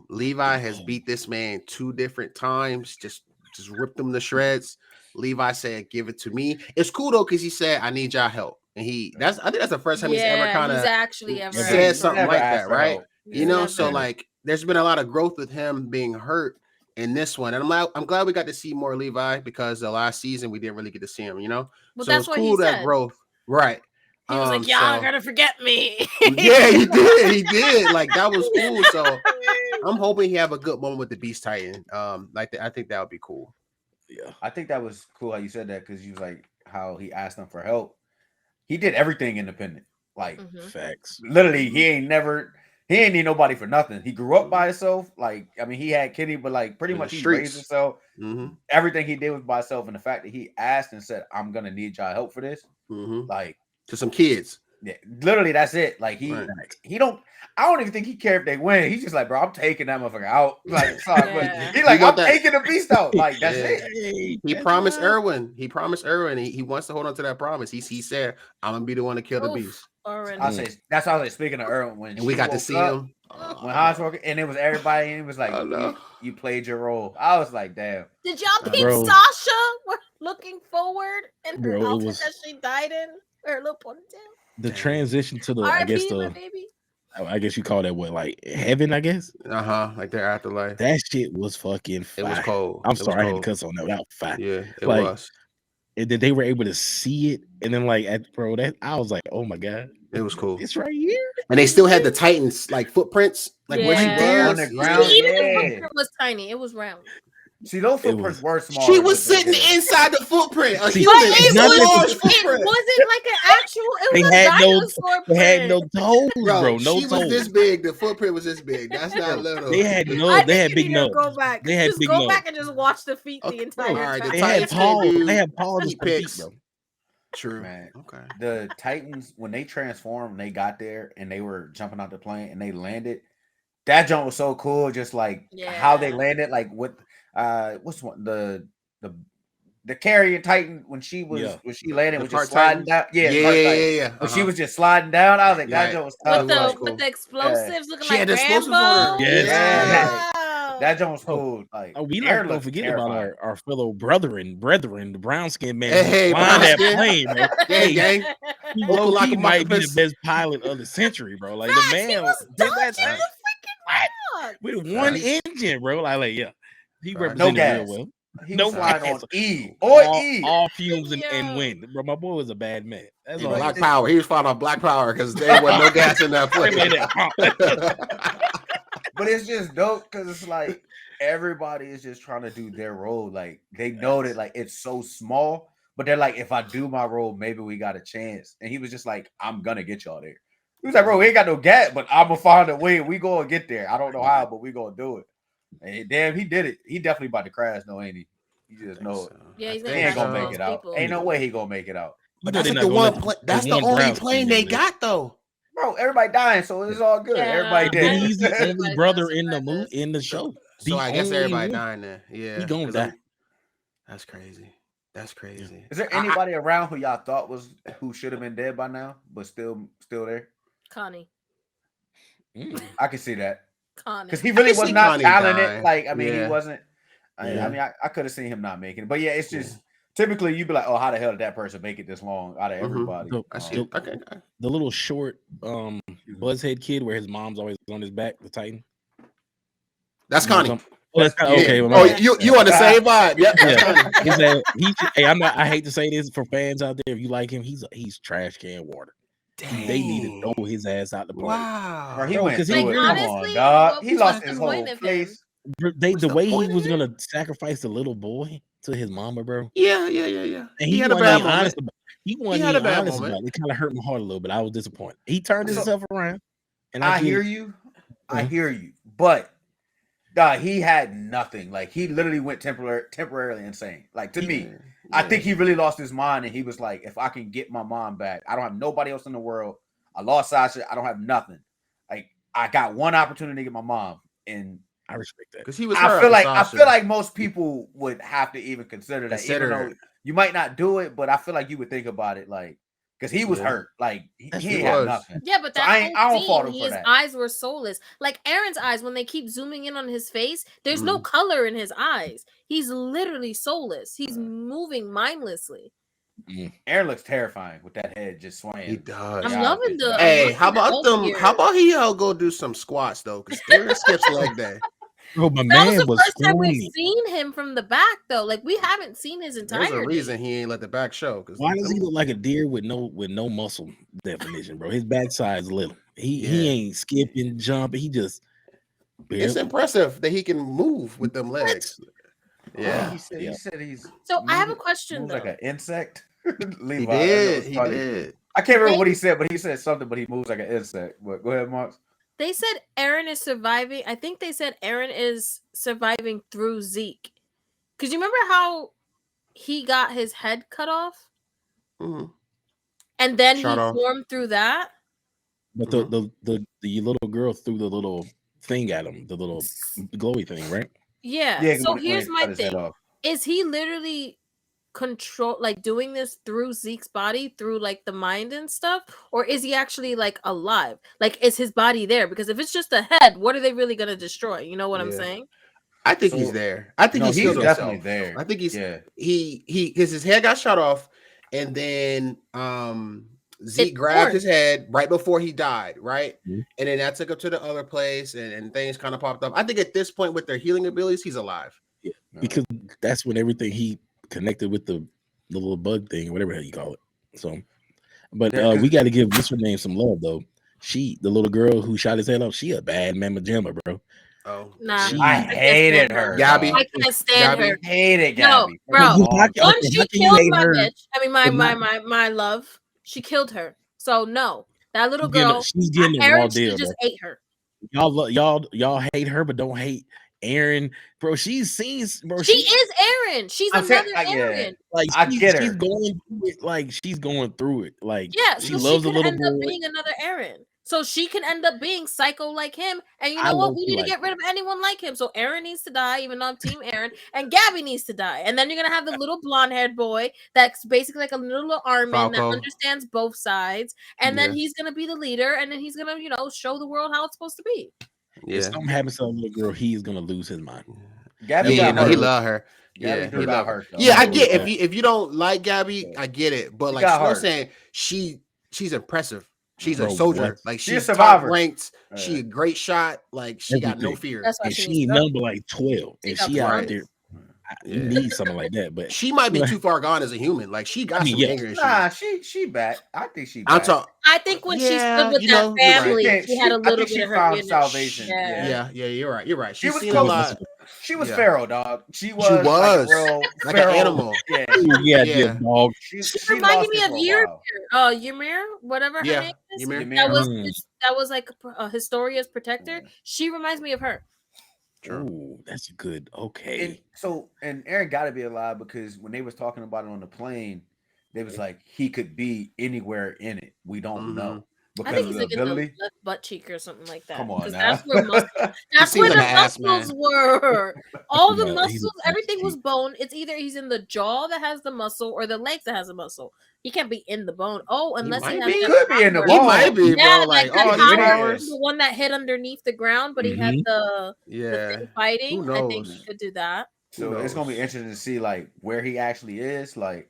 Levi has beat this man 2 different times, just ripped him to shreds. Levi said, "Give it to me." It's cool though, because he said, "I need y'all help," and I think that's the first time he's ever kind he's of actually ever said something Never like asked that, for right? help. You know, Never. so like there's been a lot of growth with him being hurt in this one, and I'm glad we got to see more Levi, because the last season we didn't really get to see him, you know. Well, So that's it's what cool he that said. growth, right? He was like, "Y'all so- gonna forget me." yeah, he did. Like that was cool. So I'm hoping he have a good moment with the Beast Titan. I think that would be cool. Yeah. I think that was cool how you said that, because you was like how he asked them for help. He did everything independent. Like Mhm. Facts. literally, he ain't need nobody for nothing. He grew up by himself. Like, I mean, he had Kitty, but like pretty In much the he streets. raised himself. Mm-hmm. Everything he did was by himself. And the fact that he asked and said, "I'm gonna need y'all help for this," Mm-hmm. like, To some kids. yeah, literally, that's it. Like Right. I don't even think he cared if they win. He's just like, "Bro, I'm taking that motherfucker out." Like, sorry, but Yeah. he's like, He "I'm want that- taking the beast out." Like, that's Yeah. it. Hey, He that's promised wild. Erwin. He wants to hold on to that promise. He said, "I'm gonna be the one to kill the Oof, beast." already. I say that's how I was like, speaking of Erwin, when And we she got to woke see up, him. when Hans walked, and it was everybody, and it was like, Oh, no. you played your role. I was like, damn. Did y'all peep Bro. Sasha looking forward in her Bro, it outfit was- that she died in? Her little ponytail. The Dang. transition to the, I guess R.I.P. my the, baby. I guess you call that what, like heaven? I guess Like their afterlife. that shit was fucking It was fire. cold. I'm It was sorry, I had to cold. cuss on that. That was fire. Yeah, it Like, was. And then they were able to see it, and then like, bro, that I was like, oh my god, It was cool. it's right here. And they still had the Titans like footprints, like where she Yeah. was On the ground. See, even the Yeah. footprint was tiny. It was round. See, those It footprints was- were small. She was sitting inside the footprint. A See, human. but It's not a that- large It footprint. wasn't like an actual. It They was a had no- dinosaur They had no print. toes, bro. Bro, No she toes. was this big. The footprint was this big. That's not little. They had I no. They think had you big need to nubs. Go back. They had Just big go nubs. back and just watch the feet Okay, the entire all right, the time. They had Titans can't paws. do They had paws and feet some feet, pics. bro. True. Man, Okay. the Titans, when they transformed, they got there and they were jumping out the plane and they landed. That jump was so cool, just like how they Yeah. landed, like with what's one the carrier Titan when she was Yeah. when she landed The was just Cart sliding down. Yeah, Yeah, Cart yeah, Titan. yeah, yeah. When she was just sliding down, I was like, that Right. jump was That tough. With the was Like, cool. with the explosives looking She like had the Rambo. explosives on her. Yeah. Wow. that jump was Oh, cool. Like, Oh, we Aaron not gonna looked forget terrifying. about our fellow brethren, the brown skinned man Hey, who's flying brown that skin. plane, bro. Gang, Hey, gang. he Okalaka low-key might be the Muppets. best pilot of the century, bro. Like Facts, the he man was did dodging that the thing freaking rock. with one Facts. engine, bro. Like yeah, he Facts. represented No real gas. well. He No was flying gas. on E or all, E. all fumes and Yo. wind, bro. My boy was a bad man. That's And all. Black I Power. He was flying on Black Power because there was no gas in that plane. But it's just dope because it's like everybody is just trying to do their role. Like they know that like it's so small, but they're like, if I do my role, maybe we got a chance. And he was just like, I'm gonna get y'all there. He was like, bro, we ain't got no gas, but I'm gonna find a way. We gonna get there. I don't know how, but we gonna do it. And damn, he did it. He definitely about to crash, no, ain't he? You just know it. Yeah, he's He gonna ain't crash gonna into make those it out. people. Ain't no way he gonna make it out. But You know that's they like the not gonna one. let That's the one only brown plane skin they live. got though. Bro, everybody dying, so it's all good. Yeah. Everybody But dead. he's the only Everybody brother does in the survivors. movie in the show. So The I guess only everybody one. dying there. Yeah, He gonna 'cause die. that's crazy. That's crazy. Is there I- anybody around who y'all thought was who should have been dead by now, but still there? Connie. Mm. I can see that Connie. because he really can was see not Connie talented. dying. Like I mean, Yeah. he wasn't. Yeah. I mean, I could have seen him not making it, but yeah, it's just typically you'd be like, oh, how the hell did that person make it this long out of Mhm. everybody? The- I see. Okay. The little short buzzhead kid where his mom's always on his back, the Titan. That's You know Connie. what I'm- Oh, that's Yeah. okay. well, my Oh, bad. you on the same vibe? Yep. That's Yeah. Connie. He's a- hey, I'm not. I hate to say this for fans out there. If you like him, he's trash can water. They need to Dang. throw his ass out the plane. Wow. Bro, he Bro, went 'cause he through it. really- Come honestly, on, dog. what He was lost the his point whole of him? place. Bro, What's the the way he point of was it? gonna sacrifice the little boy to his mama, bro. Yeah. And He had a wasn't bad even honest moment. about. He wasn't had a even bad honest moment. about it. It kind of hurt my heart a little bit. I was disappointed. He turned So- himself around, and I get hear it. you. I Mhm. hear you. But he had nothing. Like he literally went temporarily insane. Like to me, I think he really lost his mind and he was like, if I can get my mom back, I don't have nobody else in the world. I lost Sasha. I don't have nothing. Like I got one opportunity to get my mom. And I respect that. because he was. I feel like most people would have to even consider that. Consider even though it. you might not do it, but I feel like you would think about it like because he was Yeah. hurt. Like he He ain't had was. nothing. Yeah, but So that I whole don't fault him scene, for his that. eyes were soulless. Like Aaron's eyes, when they keep zooming in on his face, there's no Mhm. color in his eyes. He's literally soulless. He's moving mindlessly. Aaron looks terrifying with that head just swaying. He does. I'm Yeah, loving the. I'm Hey, loving how the about elf them? ears. How about he go do some squats though? Because Aaron skips leg day. Bro, my That was man the was first time we've screaming. seen him from the back, though. Like we haven't seen his There's entire. a reason he ain't let the back show. Because Why does he look like a deer with no muscle definition, bro? His backside's little. He Yeah. ain't skipping, jumping. He just. It's impressive that he can move with them legs. Yeah, He said, Yeah. he said he's So I have a moving- question moves though. like an insect. Levi, he that did. was He funny. did. I can't remember what he said, but he said something. But he moves like an insect. But go ahead, Marks. They said Aaron is surviving. I think they said Aaron is surviving through Zeke. Because you remember how he got his head cut off, Mhm. and then Shot he off. formed through that. But the little girl threw the little thing at him, the little glowy thing, right? Yeah. Yeah. So when he here's my cut his head thing: off. is he literally control, like doing this through Zeke's body, through like the mind and stuff, or is he actually like alive? Like, is his body there? Because if it's just a head, what are they really gonna destroy? You know what I'm Yeah. saying? I think he's So, there. I think no, he's he's killed definitely himself. there. I think he's Yeah. he because his head got shot off, and then Zeke It's grabbed torn. his head right before he died, right? Mhm. And then that took him to the other place, and things kind of popped up. I think at this point, with their healing abilities, he's alive. Because that's when everything he connected with the little bug thing, whatever the hell you call it. So, but Yeah, 'cause- we got to give what's her name some love though. The little girl who shot his head off, she a bad mamma jamma, bro. Oh, Nah, She- I can't hated stand her. Gabby. dog. I can't stand Gabby. her. Hated No, Gabby. bro. How Once can she you killed hate my her? bitch, I mean my love, she killed her. So no, that little girl, She's getting the raw Aaron should deal, have just bro. ate her. Y'all hate her, but don't hate Aaron, bro. She's seen, bro. She is Aaron. She's I'm saying, another yeah. Aaron. like I get her. she's going through it. Like she's going through it. Like Yeah, she so loves she a could little end up boy. being another Aaron. So she can end up being psycho like him. And you I know what? love We you need to like get rid of anyone like him. So Aaron needs to die, even though I'm Team Aaron, and Gabby needs to die. And then you're gonna have the little blonde haired boy that's basically like a little Armin that Falco. understands both sides. And then Yeah. he's gonna be the leader, and then he's gonna, show the world how it's supposed to be. If Yeah. something happens to a little girl, he's gonna lose his mind. Gabby Yeah, got no, he hurt. love her. Gabby Yeah, do he got love her. hurt, though. Yeah, I No, get yeah. if you don't like Gabby, I get it. But She like, got you know what I'm hurt. saying? She's impressive. She's a Bro, soldier. what? Like She a she's top survivor. ranked. She Yeah. a great shot. Like she got no Everything. fear. That's why And she she needs to ain't go. number like 12, and Take out she the out Right. there. You Yeah. need something like that, but She might be Yeah. too far gone as a human. Like she got I mean, some yeah. anger issues. Nah, she back. I think she I'm back. talking. I think when she Yeah, stood with you that know, you're right. family, she had a I little think bit she of her found inner salvation. Yeah. Yeah, you're right. You're right. She She's was seen a close. lot. She was Yeah. feral, dog. She was was. like a real Like feral an animal. Yeah, yeah, Yeah. dog. she reminded lost me it of for a while. Ymir, whatever her Yeah, name is. Ymir. Ymir. That was like Historia's protector. Yeah. She reminds me of her. True. Ooh, that's good. Okay. And Aaron got to be alive because when they was talking about it on the plane, they was like he could be anywhere in it. We don't know I because think of he's the like in the ability. left butt cheek or something like that. Come on 'cause now. that's where that's seems where like the an ass man. muscles were. All the No, he's a muscles, butt everything was cheek. bone. It's either he's in the jaw that has the muscle or the legs that has the muscle. He can't be in the bone. Oh, unless he might has be. He that could be in the power. He bone. might be, Yeah, bro. Like that all these power- powers. the one that hit underneath the ground, but he had the Yeah. thing fighting. Who I think knows? he could do that. So Who it's gonna be knows? interesting to see like where he actually is. Like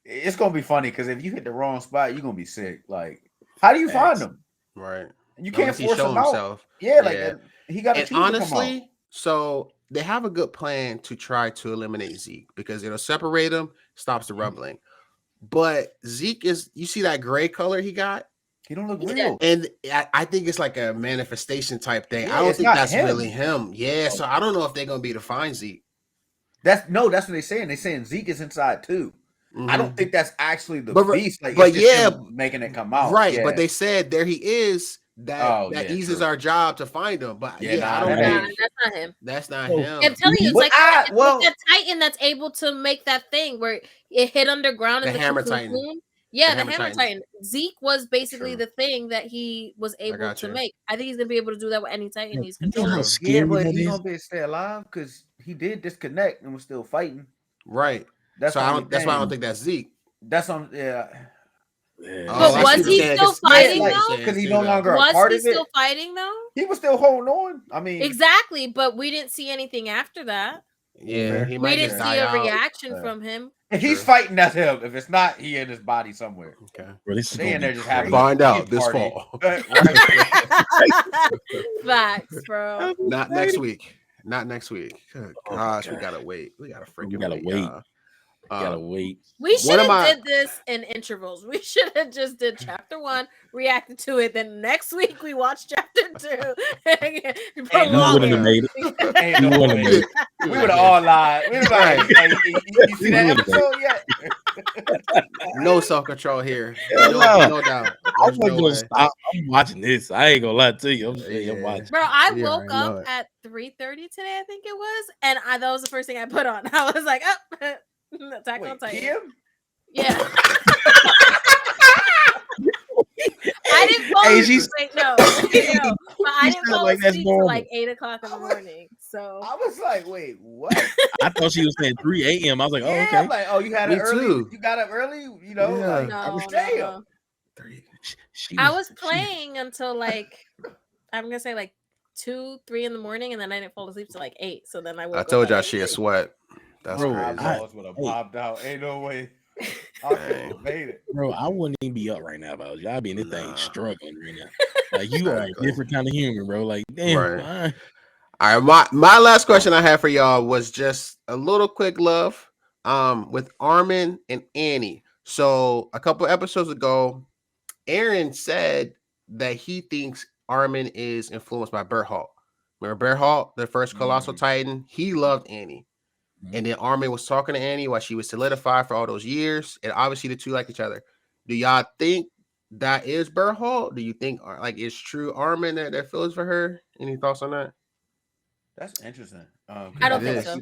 it's gonna be funny because if you hit the wrong spot, you're gonna be sick. Like how do you find Facts. him? Right. You can't Unless he force show him out. himself. Yeah, like Yeah. he got to And choose to come out. honestly, so they have a good plan to try to eliminate Zeke because it'll separate him, stops the rumbling. But Zeke is, you see that gray color he got? He don't look He's real. And I think it's like a manifestation type thing. Yeah, I don't it's think not that's him. really him. Yeah, so I don't know if they're gonna be to find Zeke. That's what they're saying. They're saying Zeke is inside too. I don't think that's actually the But- beast. Like, but it's just yeah, him making it come out. Right, Yeah. but they said there he is. That Yeah, eases true. our job to find him. But Yeah, yeah, I nah, don't that think ain't- That's not him. that's not Oh, him. I'm telling you, it's But like I- it's well- like that Titan that's able to make that thing where it hit underground in The the Hammer cocoon. Titan. Yeah, The the Hammer Hammer Titan. Zeke was basically True. the thing that he was able got to you. make. I think he's gonna be able to do that with any Titan he's You know how controlling. scary Yeah, but that he is? gonna be able to stay alive because he did disconnect and was still fighting. Right. That's So the I only don't. That's why I don't thing. think that's Zeke. That's on. Yeah, Yeah. Oh, But I see was what he you're saying, still 'cause- fighting like, though? because he's See no that. longer a Was part he of it. still fighting though? He was still holding on. I mean, Exactly, but we didn't see anything after that. Yeah, he We might didn't just see die a out. reaction Yeah. from him. if he's True. fighting, that's him. If it's not, he in his body somewhere. Okay. Bro, this is They gonna in be there just having crazy. Find a out this party. fall. Right. Facts, bro. Not next week. Not next week. Good Oh my gosh, we God. gotta wait. We gotta freaking gotta wait. wait. y'all. Gotta wait. We should am I- have did this in intervals. We should have just did chapter 1, reacted to it. Then next week we watch chapter 2. Ain't You no wouldn't way. have made it. Ain't You no wouldn't have way. made it. We would have all lied. We would have like, hey, you see that You would've episode yet? No self control here. Hell No, no. no doubt. I'm There's not no gonna way. stop. I'm watching this. I ain't gonna lie to you. I'm saying I'm Yeah. watching. Bro, I Yeah, woke I know up it. at 3:30 today, I think it was, and that was the first thing I put on. I was like, oh, Attack on Wait, Titan. him? Yeah. I didn't fall Hey, asleep. she's- No, but I didn't sound fall like that's asleep till like normal. 8:00 in the morning. So I was like, wait, what? I thought she was saying 3 a.m. I was like, oh, Yeah, okay. I'm like, oh, you had Me it early. too. You got up early. You know, Yeah. like no, damn. no. She I was playing until like I'm gonna say like 2, 3 in the morning, and then I didn't fall asleep till like 8. So then I woke I up. told y'all at she a 8. sweat. That's Bro, My crazy. eyeballs would have popped out. Ain't no way. I couldn't have made it. Bro, I wouldn't even be up right now if I was you. I'd be in this thing Nah. struggling right now. Like you are a Exactly. different kind of human, bro. Like, damn. Right. All right, my last question I had for y'all was just a little quick love with Armin and Annie. So a couple episodes ago, Aaron said that he thinks Armin is influenced by Berhalt. Remember Berhalt, the first Colossal Titan? He loved Annie. And then Armin was talking to Annie while she was solidified for all those years. And obviously the two like each other. Do y'all think that is Berhalt? Do you think like it's true Armin that feels for her? Any thoughts on that? That's interesting. I don't It think is. so.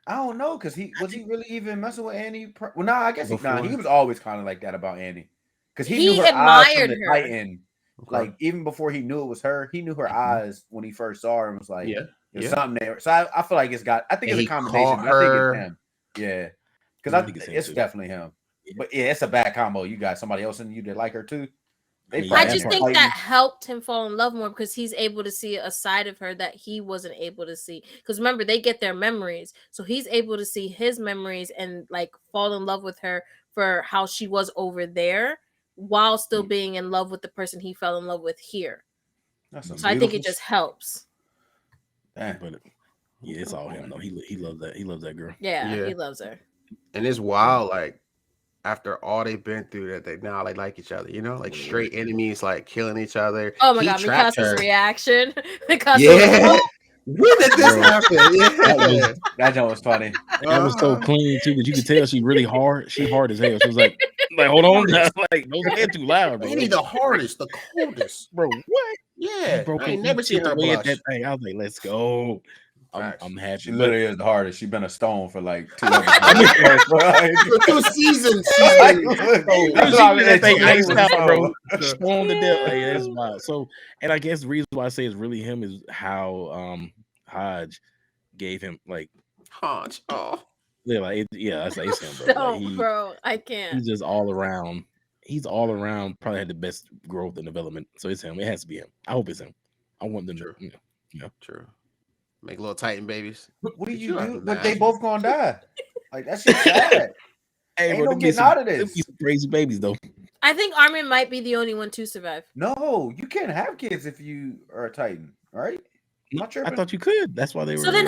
I don't know because he really even messing with Annie. Well, nah, I guess he Before? was always kind of like that about Annie because he He knew her eyes from admired the her. Titan. Okay. Like even before he knew it was her, he knew her eyes when he first saw her and was like, Yeah. "There's Yeah. something there." So I feel like it's got. I think And it's he a combination. caught But I think her. it's him. Yeah, because I think it's him it's too. definitely him. Yeah. But yeah, it's a bad combo. You got somebody else in you that like her too. They mean, probably I that just part. think that fighting. helped him fall in love more because he's able to see a side of her that he wasn't able to see. Because remember, they get their memories, so he's able to see his memories and like fall in love with her for how she was over there, while still being in love with the person he fell in love with here. That's some So I think it beautiful just helps. Damn. But yeah, it's all him though. He loves that. He loves that girl. Yeah, Yeah. he loves her. And it's wild, like after all they've been through, that they now like each other, you know, like straight enemies, like killing each other. Oh my He god, trapped Mikasa's her. reaction. Mikasa Yeah. was, When did this Bro, happen? Yeah. That joke was funny. That was so clean too, because you could tell she really hard. She hard as hell. She was like hold on, now. Like don't say it too loud, bro. You need the hardest, the coldest. Bro, what? Yeah. Broke I ain't you never seen chipped her away at blush. that thing. I was like, let's go. Facts. I'm happy. She But literally is the hardest. She's been a stone for like 2 For 2 seasons, she's Like, been look, cold. that's she what I did mean. that thing She really iced was out, bro. stone. Stoned to death. Like, that's wild. So, and I guess the reason why I say it's really him is how Hodge gave him like Haunch. Oh. yeah, like it's him, bro. Like don't, bro. I can't. he's just all around. He's all around. Probably had the best growth and development. So it's him. It has to be him. I hope it's him. I want them True. to. True. Make little Titan babies. What do You you don't have do? to But they die. both gonna die. Like that shit's sad. Hey, Ain't bro, no them be getting some, out of them this. be some crazy babies though. I think Armin might be the only one to survive. No, you can't have kids if you are a Titan, right? Not I tripping. thought you could. That's why they were. So then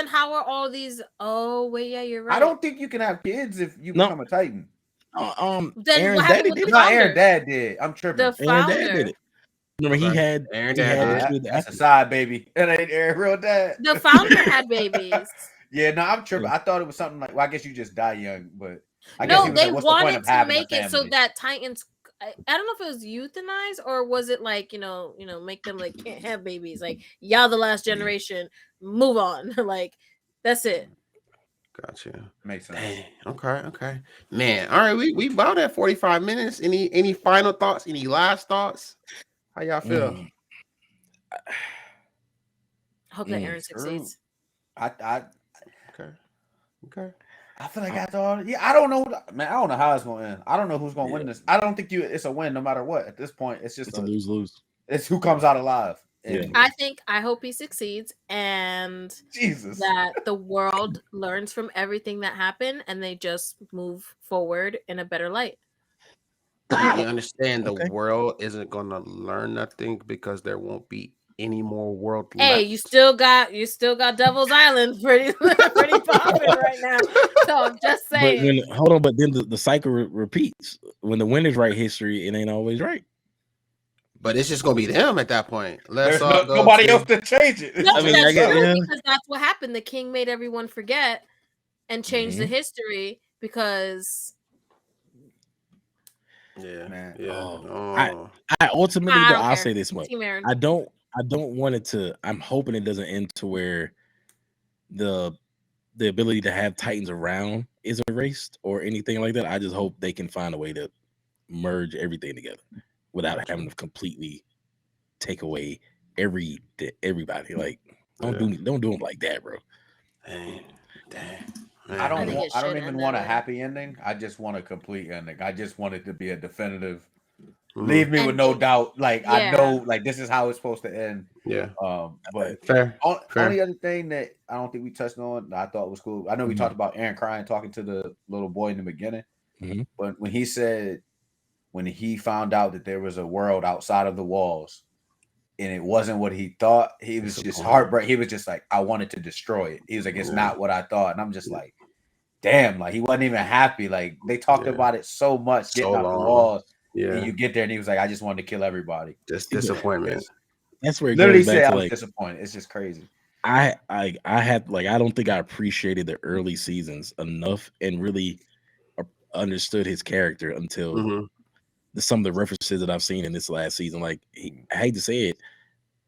how are all these? Oh wait, yeah, you're right. I don't think you can have kids if you No. become a Titan. Then Aaron's what happened daddy with did the it. Not founder? Aaron dad did. I'm tripping. The Aaron dad founder. did it. Remember Okay. he had Aaron he dad had did the it. kid That's a after. side baby. That ain't Aaron real dad. The founder had babies. Yeah, no, I'm tripping. Yeah. I thought it was something like, well, I guess you just die young, but I guess No, he was they like, what's the point wanted of to having make a it so family? that Titans. I don't know if it was euthanized or was it like make them like can't have babies. Like y'all the last generation. Move on. Like that's it. Gotcha. Makes sense. Dang. Okay. Man. All right. We about at 45 minutes. Any final thoughts? Any last thoughts? How y'all feel? I hope that Aaron succeeds. I Okay. I feel like after all, I don't know, man. I don't know how it's gonna end. I don't know who's gonna win this. I don't think it's a win no matter what. At this point, it's just It's a lose-lose. It's who comes out alive. And I hope he succeeds and Jesus, that the world learns from everything that happened and they just move forward in a better light. You understand Okay. the world isn't gonna learn nothing because there won't be any more world Hey, left. you still got Devil's Island pretty popping right now. So I'm just But saying. but then the cycle repeats. When the winners write history, it ain't always right. But it's just gonna be them at that point. there's nobody else to change it. No, I mean, that's I get- true yeah. because that's what happened. The king made everyone forget and change the Mhm. history because Yeah, Man. yeah. Oh. I ultimately, I though, don't I'll care. say this much. Team Aaron. I don't want it to. I'm hoping it doesn't end to where the ability to have Titans around is erased or anything like that. I just hope they can find a way to merge everything together without having to completely take away everybody. Like, don't do them like that, bro. Dang. I don't think want. it I don't should even end want a that way. happy ending. I just want a complete ending. I just want it to be a definitive. Mhm. Leave me with no Ending. doubt. Like I Yeah. know, like this is how it's supposed to end. Yeah. But Fair. only other thing that I don't think we touched on that I thought was cool. I know we Mhm. talked about Aaron crying, talking to the little boy in the beginning, Mhm. but when he found out that there was a world outside of the walls, and it wasn't what he thought, he was just heartbreak. He was just like, I wanted to destroy it. He was like, it's not what I thought, and I'm just like, damn, like he wasn't even happy. Like they talked about it so much, getting So out the long. walls. Yeah. And you get there, and he was like, I just wanted to kill everybody. Just disappointment. That's where it Literally goes back said to I was like disappointed. It's just crazy. I had like I don't think I appreciated the early seasons enough and really understood his character until Mhm. some of the references that I've seen in this last season. Like I hate to say it,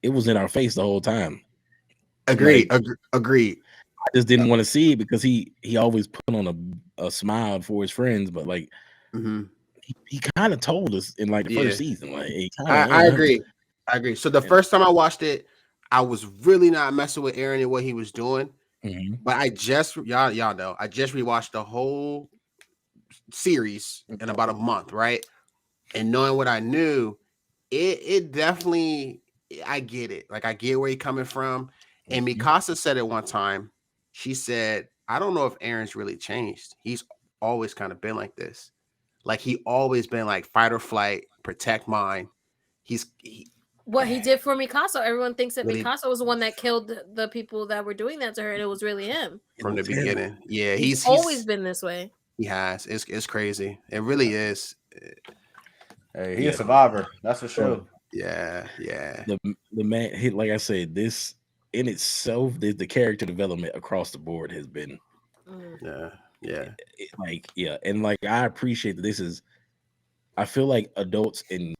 it was in our face the whole time. Agreed. Like, Agreed. I just didn't want to see it because he always put on a smile for his friends, but like Mhm. he kind of told us in like the Yeah. first season. Like he I agree. I agree. So the first time I watched it, I was really not messing with Aaron and what he was doing. Mhm. But I just y'all know I just rewatched the whole series in about a month, right? And knowing what I knew, it definitely, I get it. Like I get where he's coming from. And Mikasa said it one time. She said, I don't know if Aaron's really changed. He's always kind of been like this. Like he always been like fight or flight, protect mine. What he did for Mikasa, everyone thinks that Really? Mikasa was the one that killed the people that were doing that to her, and it was really him. From the beginning. Yeah, he's always been this way. He has. It's crazy. It really is. Hey, he's a survivor. That's for sure. Yeah. The man, like I said, this in itself, the character development across the board has been, and like I appreciate that this is. I feel like adults and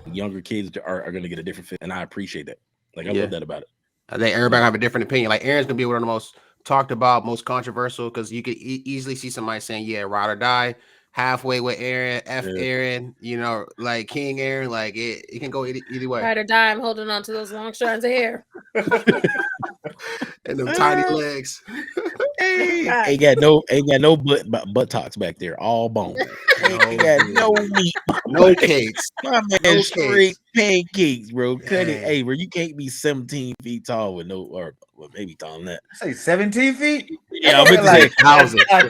younger kids are going to get a different fit, and I appreciate that. Like I love that about it. I think everybody have a different opinion. Like Aaron's gonna be one of the most talked about, most controversial, because you could easily see somebody saying, "Yeah, ride or die." Halfway with Aaron, Aaron, like King Aaron, like it can go either way. Ride or die. I'm holding on to those long strands of hair and them tiny legs. Ain't got no buttocks back there, all bone. Ain't got no meat, no cakes. My man, straight pancakes, bro. Cut it, hey, bro. You can't be 17 feet tall with no, or well, maybe taller than that. Say 17 feet. Yeah, I'm gonna like say 1,000. I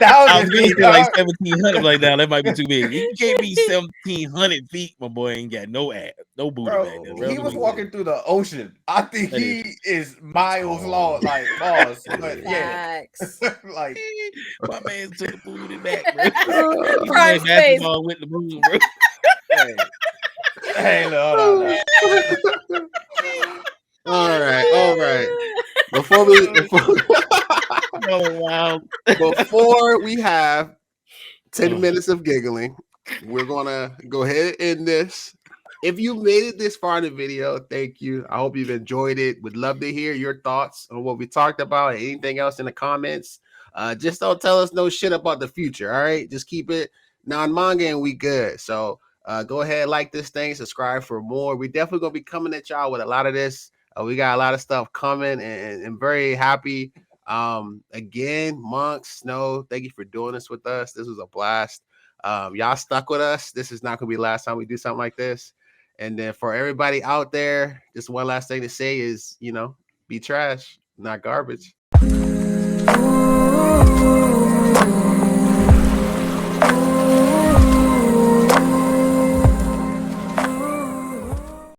was gonna say like 1,700. Like now, that might be too big. You can't be 1,700 feet. My boy ain't got no ass, no booty back there. Bro. He was walking through the ocean. I think he is miles long. Like pause, but yeah, like my man took a booty back, bro. He Prime played basketball with the moon, bro. Hey, look. All right. Before we have 10 minutes of giggling, we're gonna go ahead and end this. If you made it this far in the video, thank you. I hope you've enjoyed it. Would love to hear your thoughts on what we talked about. Anything else in the comments. Just don't tell us no shit about the future. All right, just keep it non-manga and we good. So go ahead, like this thing, subscribe for more. We definitely gonna be coming at y'all with a lot of this. We got a lot of stuff coming, and very happy. Again, Monk, Snow, thank you for doing this with us. This was a blast. Y'all stuck with us. This is not gonna be the last time we do something like this. And then for everybody out there, just one last thing to say is, be trash, not garbage.